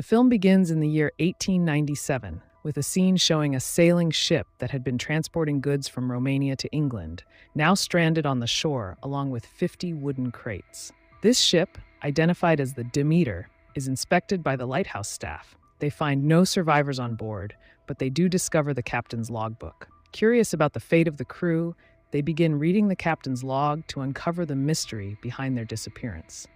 The film begins in the year 1897 with a scene showing a sailing ship that had been transporting goods from Romania to England, now stranded on the shore along with 50 wooden crates. This ship, identified as the Demeter, is inspected by the lighthouse staff. They find no survivors on board, but they do discover the captain's logbook. Curious about the fate of the crew, they begin reading the captain's log to uncover the mystery behind their disappearance.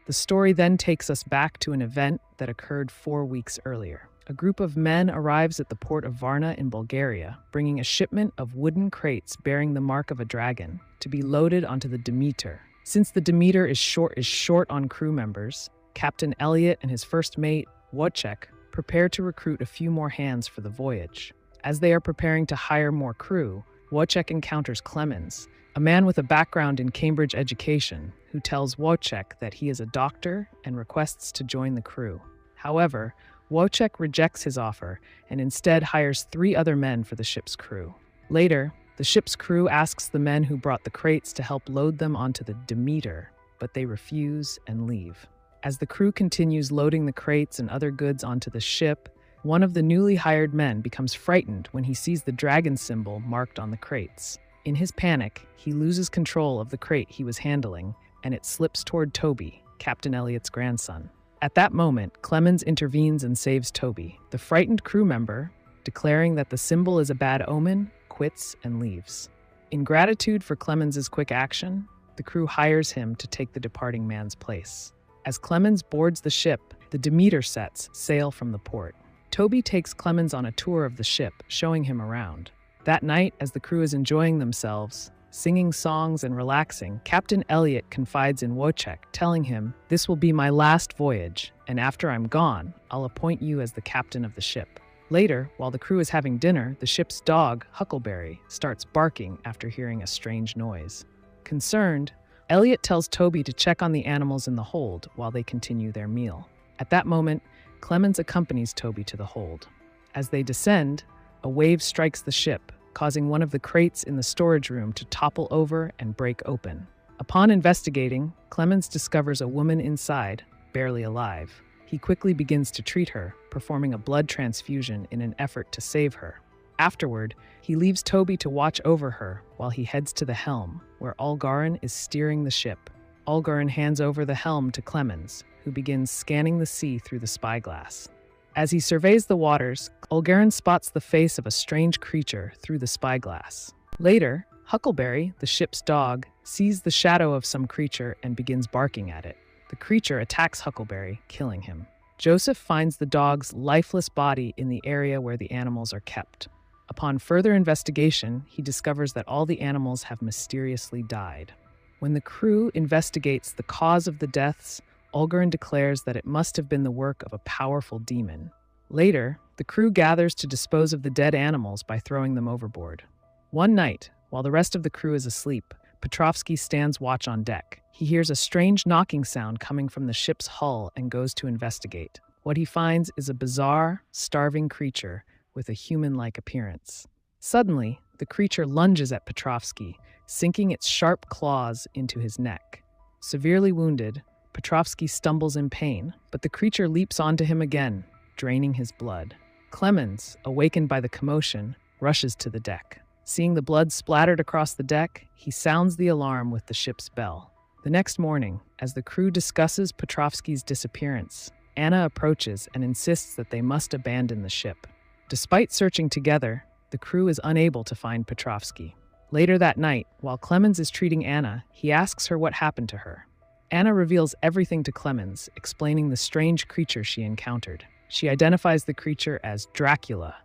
The story then takes us back to an event that occurred 4 weeks earlier. A group of men arrives at the port of Varna in Bulgaria, bringing a shipment of wooden crates bearing the mark of a dragon to be loaded onto the Demeter. Since the Demeter is short on crew members, Captain Elliot and his first mate, Wojciech, prepare to recruit a few more hands for the voyage. As they are preparing to hire more crew, Wojciech encounters Clemens, a man with a background in Cambridge education, who tells Wojciech that he is a doctor and requests to join the crew. However, Wojciech rejects his offer and instead hires 3 other men for the ship's crew. Later, the ship's crew asks the men who brought the crates to help load them onto the Demeter, but they refuse and leave. As the crew continues loading the crates and other goods onto the ship, one of the newly hired men becomes frightened when he sees the dragon symbol marked on the crates. In his panic, he loses control of the crate he was handling, and it slips toward Toby, Captain Elliot's grandson. At that moment, Clemens intervenes and saves Toby. The frightened crew member, declaring that the symbol is a bad omen, quits and leaves. In gratitude for Clemens's quick action, the crew hires him to take the departing man's place. As Clemens boards the ship, the Demeter sets sail from the port. Toby takes Clemens on a tour of the ship, showing him around. That night, as the crew is enjoying themselves, singing songs and relaxing, Captain Elliot confides in Wojciech, telling him, "This will be my last voyage, and after I'm gone, I'll appoint you as the captain of the ship." Later, while the crew is having dinner, the ship's dog, Huckleberry, starts barking after hearing a strange noise. Concerned, Elliot tells Toby to check on the animals in the hold while they continue their meal. At that moment, Clemens accompanies Toby to the hold. As they descend, a wave strikes the ship, causing one of the crates in the storage room to topple over and break open. Upon investigating, Clemens discovers a woman inside, barely alive. He quickly begins to treat her, performing a blood transfusion in an effort to save her. Afterward, he leaves Toby to watch over her while he heads to the helm, where Olgarin is steering the ship. Olgarin hands over the helm to Clemens, who begins scanning the sea through the spyglass. As he surveys the waters, Olgarin spots the face of a strange creature through the spyglass. Later, Huckleberry, the ship's dog, sees the shadow of some creature and begins barking at it. The creature attacks Huckleberry, killing him. Joseph finds the dog's lifeless body in the area where the animals are kept. Upon further investigation, he discovers that all the animals have mysteriously died. When the crew investigates the cause of the deaths, Olgarin declares that it must have been the work of a powerful demon. Later, the crew gathers to dispose of the dead animals by throwing them overboard. One night, while the rest of the crew is asleep, Petrovsky stands watch on deck. He hears a strange knocking sound coming from the ship's hull and goes to investigate. What he finds is a bizarre, starving creature with a human-like appearance. Suddenly, the creature lunges at Petrovsky, sinking its sharp claws into his neck. Severely wounded, Petrovsky stumbles in pain, but the creature leaps onto him again, draining his blood. Clemens, awakened by the commotion, rushes to the deck. Seeing the blood splattered across the deck, he sounds the alarm with the ship's bell. The next morning, as the crew discusses Petrovsky's disappearance, Anna approaches and insists that they must abandon the ship. Despite searching together, the crew is unable to find Petrovsky. Later that night, while Clemens is treating Anna, he asks her what happened to her. Anna reveals everything to Clemens, explaining the strange creature she encountered. She identifies the creature as Dracula,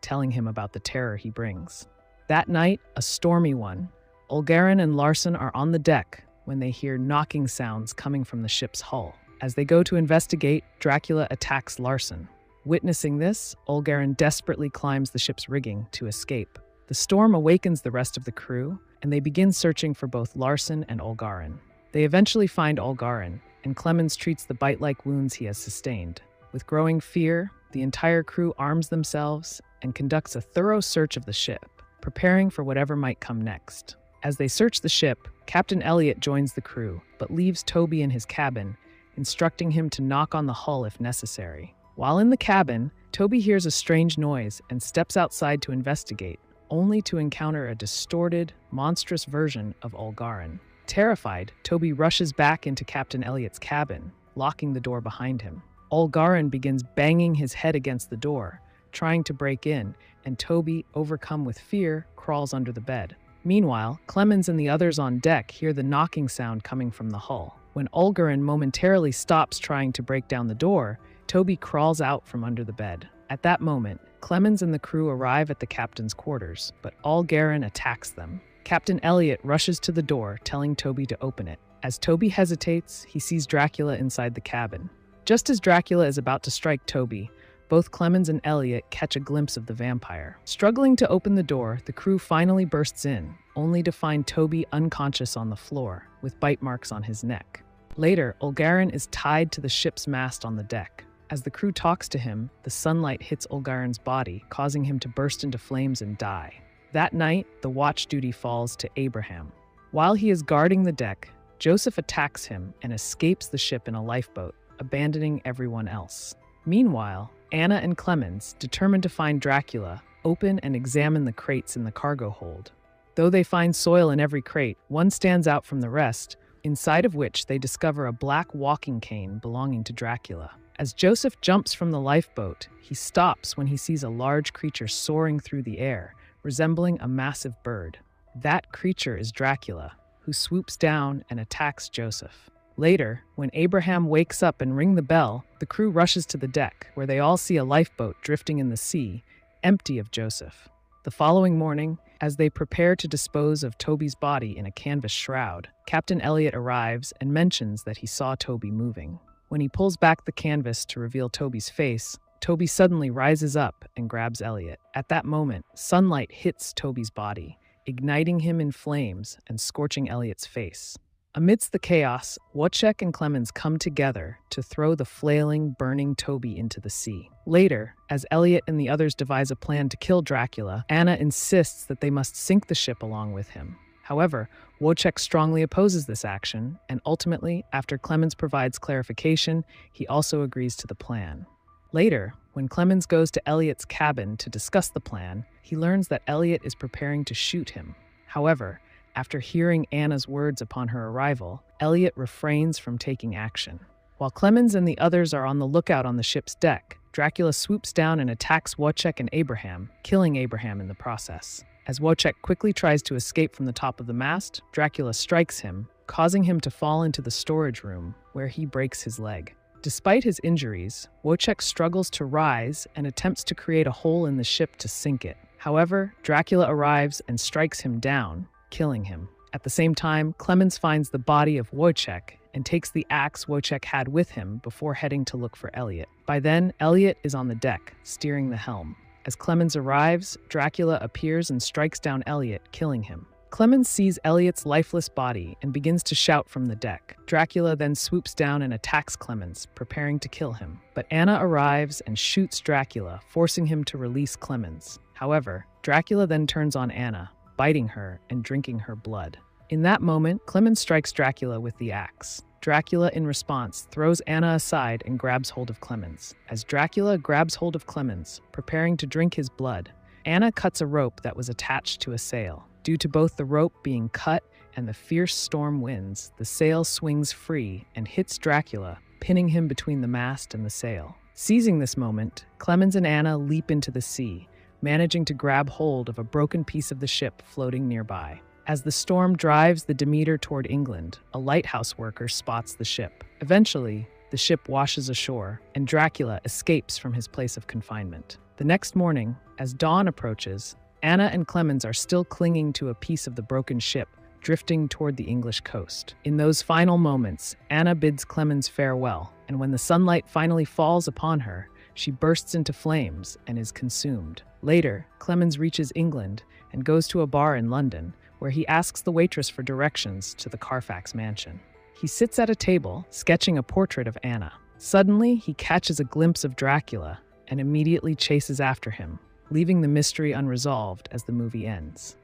telling him about the terror he brings. That night, a stormy one, Olgarin and Larson are on the deck when they hear knocking sounds coming from the ship's hull. As they go to investigate, Dracula attacks Larson. Witnessing this, Olgarin desperately climbs the ship's rigging to escape. The storm awakens the rest of the crew, and they begin searching for both Larson and Olgarin. They eventually find Olgarin, and Clemens treats the bite-like wounds he has sustained. With growing fear, the entire crew arms themselves and conducts a thorough search of the ship, preparing for whatever might come next. As they search the ship, Captain Elliot joins the crew, but leaves Toby in his cabin, instructing him to knock on the hull if necessary. While in the cabin, Toby hears a strange noise and steps outside to investigate, only to encounter a distorted, monstrous version of Ulgarin. Terrified, Toby rushes back into Captain Elliot's cabin, locking the door behind him. Ulgarin begins banging his head against the door, trying to break in, and Toby, overcome with fear, crawls under the bed. Meanwhile, Clemens and the others on deck hear the knocking sound coming from the hull. When Ulgarin momentarily stops trying to break down the door, Toby crawls out from under the bed. At that moment, Clemens and the crew arrive at the captain's quarters, but Ulgarin attacks them. Captain Elliot rushes to the door, telling Toby to open it. As Toby hesitates, he sees Dracula inside the cabin. Just as Dracula is about to strike Toby, both Clemens and Elliot catch a glimpse of the vampire. Struggling to open the door, the crew finally bursts in, only to find Toby unconscious on the floor, with bite marks on his neck. Later, Ulgarin is tied to the ship's mast on the deck. As the crew talks to him, the sunlight hits Ulgarin's body, causing him to burst into flames and die. That night, the watch duty falls to Abraham. While he is guarding the deck, Joseph attacks him and escapes the ship in a lifeboat, abandoning everyone else. Meanwhile, Anna and Clemens, determined to find Dracula, open and examine the crates in the cargo hold. Though they find soil in every crate, one stands out from the rest, inside of which they discover a black walking cane belonging to Dracula. As Joseph jumps from the lifeboat, he stops when he sees a large creature soaring through the air, resembling a massive bird. That creature is Dracula, who swoops down and attacks Joseph. Later, when Abraham wakes up and rings the bell, the crew rushes to the deck, where they all see a lifeboat drifting in the sea, empty of Joseph. The following morning, as they prepare to dispose of Toby's body in a canvas shroud, Captain Elliot arrives and mentions that he saw Toby moving. When he pulls back the canvas to reveal Toby's face, Toby suddenly rises up and grabs Elliot. At that moment, sunlight hits Toby's body, igniting him in flames and scorching Elliot's face. Amidst the chaos, Wojciech and Clemens come together to throw the flailing, burning Toby into the sea. Later, as Elliot and the others devise a plan to kill Dracula, Anna insists that they must sink the ship along with him. However, Wojciech strongly opposes this action, and ultimately, after Clemens provides clarification, he also agrees to the plan. Later, when Clemens goes to Elliot's cabin to discuss the plan, he learns that Elliot is preparing to shoot him. However, after hearing Anna's words upon her arrival, Elliot refrains from taking action. While Clemens and the others are on the lookout on the ship's deck, Dracula swoops down and attacks Wojciech and Abraham, killing Abraham in the process. As Wojciech quickly tries to escape from the top of the mast, Dracula strikes him, causing him to fall into the storage room, where he breaks his leg. Despite his injuries, Wojciech struggles to rise and attempts to create a hole in the ship to sink it. However, Dracula arrives and strikes him down, killing him. At the same time, Clemens finds the body of Wojciech and takes the axe Wojciech had with him before heading to look for Elliot. By then, Elliot is on the deck, steering the helm. As Clemens arrives, Dracula appears and strikes down Elliot, killing him. Clemens sees Elliot's lifeless body and begins to shout from the deck. Dracula then swoops down and attacks Clemens, preparing to kill him. But Anna arrives and shoots Dracula, forcing him to release Clemens. However, Dracula then turns on Anna, biting her and drinking her blood. In that moment, Clemens strikes Dracula with the axe. Dracula, in response, throws Anna aside and grabs hold of Clemens. As Dracula grabs hold of Clemens, preparing to drink his blood, Anna cuts a rope that was attached to a sail. Due to both the rope being cut and the fierce storm winds, the sail swings free and hits Dracula, pinning him between the mast and the sail. Seizing this moment, Clemens and Anna leap into the sea, managing to grab hold of a broken piece of the ship floating nearby. As the storm drives the Demeter toward England, a lighthouse worker spots the ship. Eventually, the ship washes ashore, and Dracula escapes from his place of confinement. The next morning, as dawn approaches, Anna and Clemens are still clinging to a piece of the broken ship, drifting toward the English coast. In those final moments, Anna bids Clemens farewell, and when the sunlight finally falls upon her, she bursts into flames and is consumed. Later, Clemens reaches England and goes to a bar in London, where he asks the waitress for directions to the Carfax mansion. He sits at a table, sketching a portrait of Anna. Suddenly, he catches a glimpse of Dracula and immediately chases after him, leaving the mystery unresolved as the movie ends.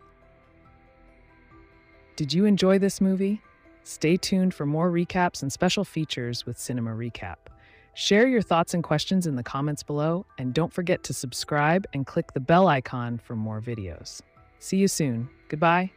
Did you enjoy this movie? Stay tuned for more recaps and special features with Cinema Recap. Share your thoughts and questions in the comments below, and don't forget to subscribe and click the bell icon for more videos. See you soon. Goodbye.